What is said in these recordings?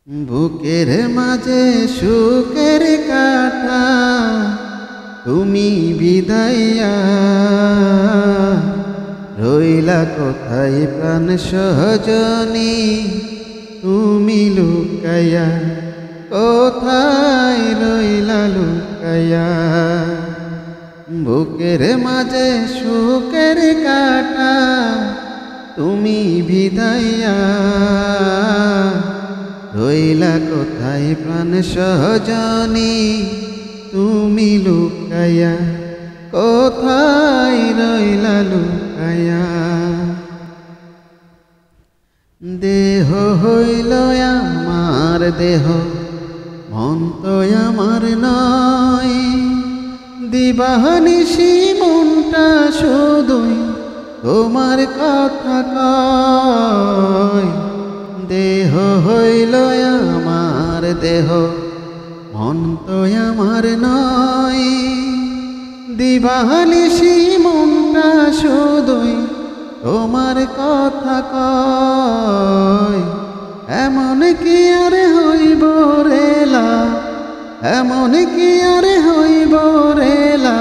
বুকের মাঝে সুখের কাটা তুমি বিদাইয়া রইলা কোথায় প্রাণ সহজনী তুমি লুকাইয়া কোথায় রইলা লুকাইয়া বুকের মাঝে সুখের কাটা তুমি বিদাইয়া রইলা কোথায় প্রাণ সহজনী তুমি লুকাইয়া কোথায় রইলা লুকাইয়া দেহ হইল আমার দেহ মন তো আমার নয় দিবানিশি মনটা শুধুই তোমার কথা কয় দেহ হইল আমার দেহ মন তো আমার নয় দিবানিশি মনটা শুধুই তোমার কথা কয় এমন কি আর হইব রেলা এমন কি আর হইব রেলা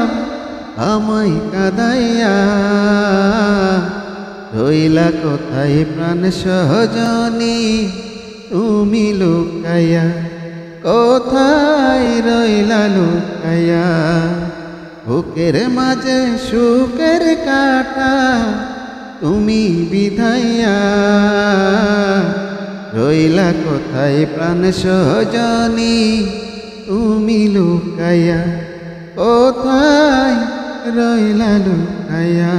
আমায় কাদাইয়া রইলা কোথায় প্রাণ সহজনী তুমি লুকাইয়া কোথায় রইলা লুকাইয়া বুকের মাঝে সুখের কাটা তুমি বিধাইয়া রইলা কোথায় প্রাণ সহজনী তুমি লুকাইয়া কোথায় রইলা লুকাইয়া।